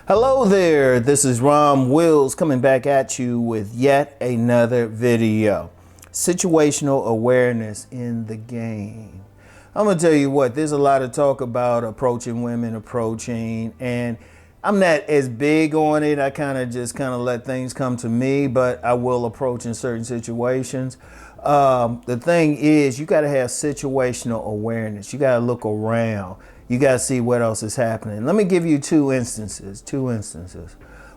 Hello there, this is Rom Wills coming back at you with yet another video. Situational awareness in the game. I'm gonna tell you what, there's a lot of talk about approaching women, and I'm not as big on it. I kind of let things come to me, but I will approach in certain situations. The thing is, you gotta have situational awareness. You gotta look around. You got to see what else is happening. Let me give you two instances.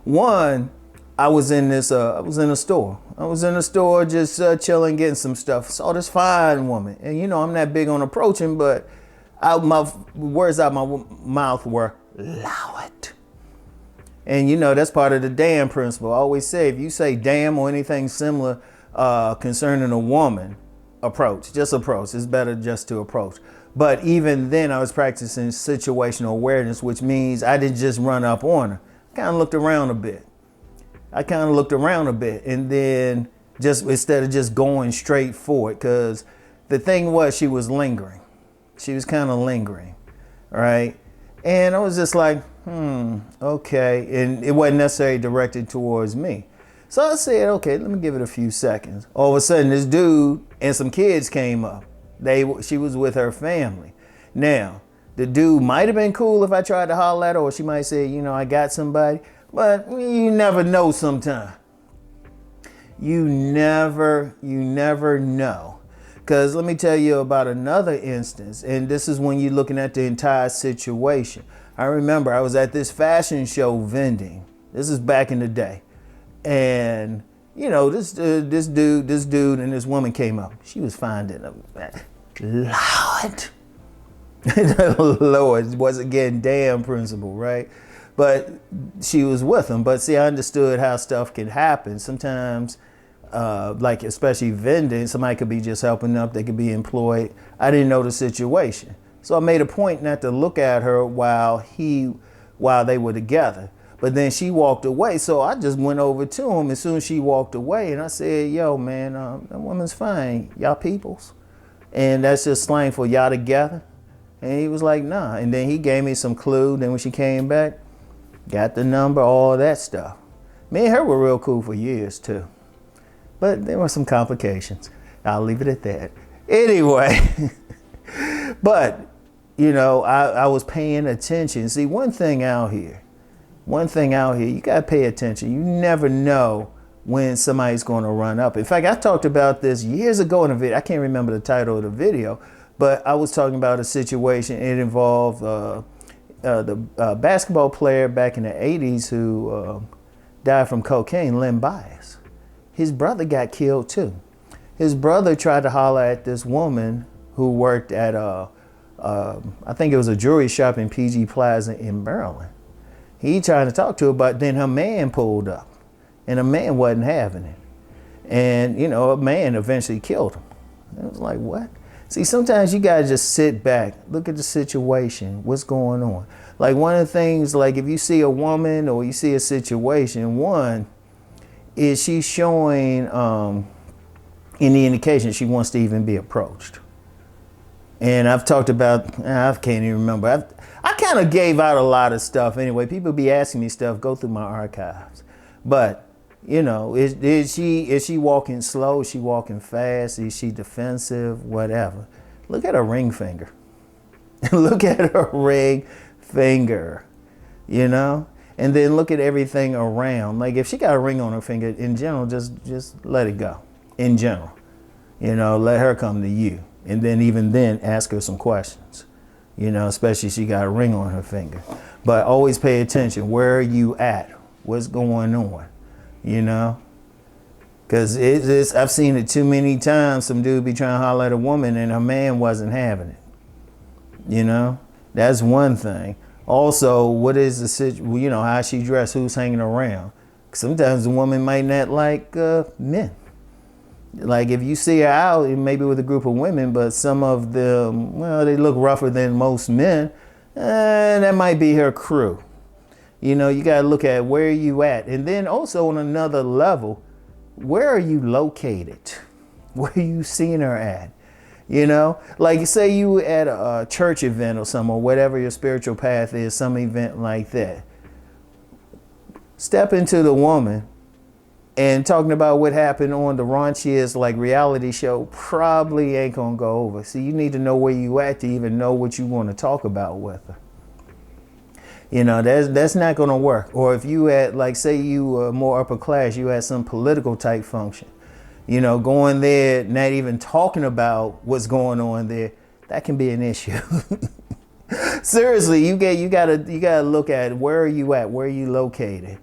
One, I was in a store. I was in a store just chilling, getting some stuff. Saw this fine woman. And you know, I'm not big on approaching, but my words out my mouth were, allow it. And you know, that's part of the damn principle. I always say, if you say damn or anything similar concerning a woman, approach. Just approach. It's better just to approach. But even then, I was practicing situational awareness, which means I didn't just run up on her. I kind of looked around a bit. And then just instead of just going straight for it, because the thing was, she was lingering. She was kind of lingering, right? And I was just like, okay. And it wasn't necessarily directed towards me. So I said, okay, let me give it a few seconds. All of a sudden, this dude and some kids came up. She was with her family. Now, the dude might have been cool if I tried to holler at her, or she might say, you know, I got somebody. But you never know sometimes. You never know. Because let me tell you about another instance. And this is when you're looking at the entire situation. I remember I was at this fashion show vending. This is back in the day. And you know, this dude and this woman came up. She was finding them. Lord. Lord, was again damn principle, right? But she was with him. But see, I understood how stuff can happen. Sometimes, like especially vending, somebody could be just helping up. They could be employed. I didn't know the situation. So I made a point not to look at her while they were together. But then she walked away, so I just went over to him as soon as she walked away, and I said, yo, man, that woman's fine. Y'all peoples. And that's just slang for y'all together. And he was like, nah. And then he gave me some clue. Then when she came back, got the number, all that stuff. Me and her were real cool for years, too. But there were some complications. I'll leave it at that. Anyway, but, you know, I was paying attention. See, one thing out here, you got to pay attention. You never know when somebody's going to run up. In fact, I talked about this years ago in a video. I can't remember the title of the video, but I was talking about a situation. It involved the basketball player back in the 80s who died from cocaine, Len Bias. His brother got killed too. His brother tried to holler at this woman who worked at, I think it was a jewelry shop in PG Plaza in Maryland. He tried to talk to her, but then her man pulled up, and the man wasn't having it. And, you know, a man eventually killed him. It was like, what? See, sometimes you got to just sit back, look at the situation, what's going on. Like one of the things, like if you see a woman or you see a situation, one, is she showing any indication she wants to even be approached? And I've talked about, I can't even remember. I kind of gave out a lot of stuff anyway. People be asking me stuff, go through my archives. But, you know, is she walking slow? Is she walking fast? Is she defensive? Whatever. Look at her ring finger. Look at her ring finger, you know? And then look at everything around. Like if she got a ring on her finger, in general, just let it go. In general, you know, let her come to you. And then even then, ask her some questions, you know, especially if she got a ring on her finger. But always pay attention. Where are you at? What's going on? You know? Because I've seen it too many times. Some dude be trying to holler at a woman and her man wasn't having it. You know? That's one thing. Also, what is the situation? You know, how she dressed, who's hanging around. Sometimes a woman might not like men. Like if you see her out, maybe with a group of women, but some of them, well, they look rougher than most men, that might be her crew. You know, you got to look at where you at. And then also on another level, where are you located? Where are you seeing her at? You know, like say you at a church event or something, or whatever your spiritual path is, some event like that. Step into the woman and talking about what happened on the raunchiest like reality show probably ain't gonna go over. See, you need to know where you at to even know what you want to talk about with her. You know, that's not gonna work. Or if you had, like, say you were more upper class, you had some political type function, you know, going there, not even talking about what's going on there, that can be an issue. Seriously, you gotta look at where are you at, where are you located.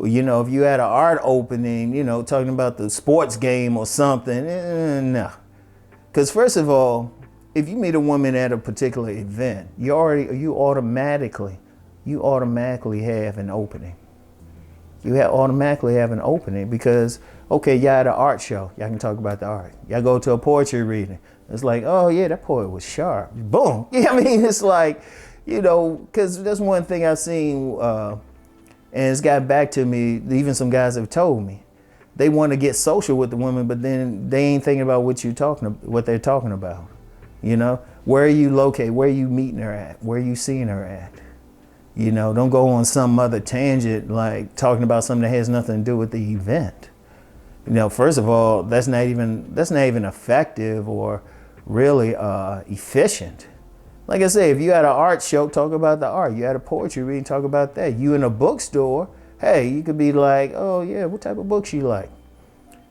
You know, if you had an art opening, you know, talking about the sports game or something, no. Because first of all, if you meet a woman at a particular event, you automatically have an opening. Automatically have an opening because, okay, y'all at an art show, y'all can talk about the art. Y'all go to a poetry reading. It's like, oh yeah, that poet was sharp. Boom. Yeah, I mean, it's like, you know, because that's one thing I've seen, and it's got back to me, even some guys have told me. They want to get social with the women, but then they ain't thinking about what they're talking about. You know, where are you located? Where are you meeting her at? Where are you seeing her at? You know, don't go on some other tangent like talking about something that has nothing to do with the event. You know, first of all, that's not even effective or really efficient. Like I say, if you had an art show, talk about the art. You had a poetry reading, talk about that. You in a bookstore, hey, you could be like, oh yeah, what type of books you like?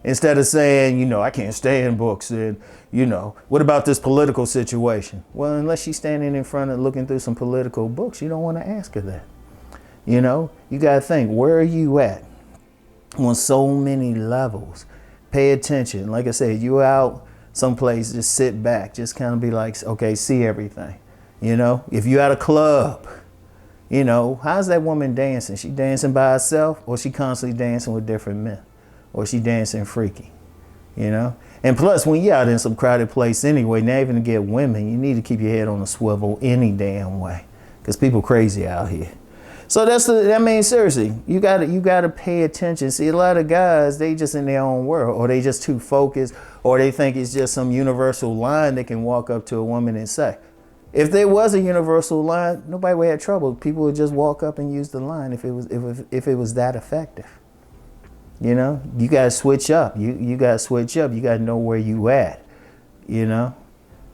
Instead of saying, you know, I can't stand books, and, you know, what about this political situation? Well, unless she's standing in front of looking through some political books, you don't want to ask her that. You know, you got to think, where are you at on so many levels? Pay attention. Like I said, you out someplace, just sit back, just kind of be like, okay, see everything. You know, if you at a club, you know, how's that woman dancing? She dancing by herself, or she constantly dancing with different men? Or she dancing freaky, you know? And plus, when you're out in some crowded place anyway, not even to get women, you need to keep your head on a swivel any damn way, because people crazy out here. So I mean, seriously, you gotta pay attention. See, a lot of guys, they just in their own world, or they just too focused, or they think it's just some universal line they can walk up to a woman and say. If there was a universal line, nobody would have trouble. People would just walk up and use the line if it was that effective. You know, you gotta switch up. You gotta switch up. You gotta know where you at. You know,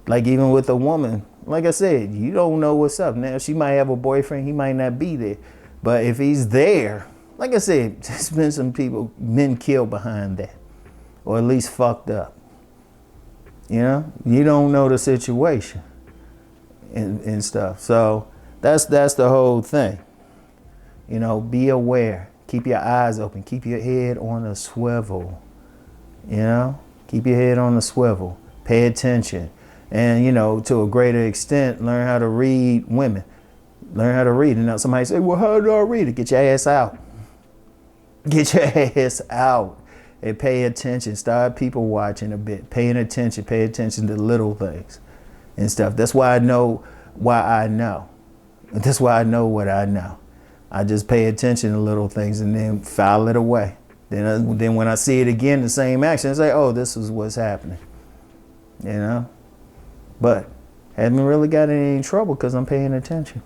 like even with a woman, like I said, you don't know what's up. Now she might have a boyfriend, he might not be there, but if he's there, like I said, there's been some men killed behind that, or at least fucked up. You know, you don't know the situation and stuff. So that's the whole thing. You know, be aware. Keep your eyes open. Keep your head on a swivel. You know, keep your head on a swivel. Pay attention. And, you know, to a greater extent, learn how to read women. Learn how to read. And now somebody say, well, how do I read it? Get your ass out. Get your ass out and pay attention. Start people watching a bit. Paying attention. Pay attention to little things and stuff. That's why I know why I know. That's why I know what I know. I just pay attention to little things and then file it away. Then when I see it again, the same action, I say, oh, this is what's happening. You know? But haven't really got in any trouble because I'm paying attention.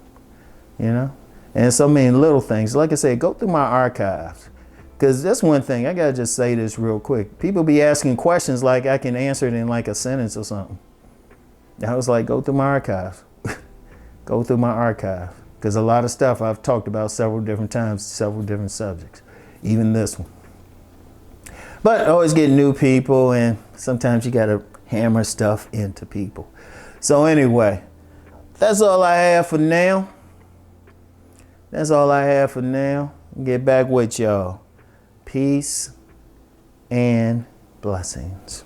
You know? And so many little things. Like I said, go through my archives. Because that's one thing, I got to just say this real quick. People be asking questions like I can answer it in like a sentence or something. I was like, go through my archives. Go through my archive. Because a lot of stuff I've talked about several different times, several different subjects, even this one. But always get new people, and sometimes you got to hammer stuff into people. So anyway, that's all I have for now. That's all I have for now. Get back with y'all. Peace and blessings.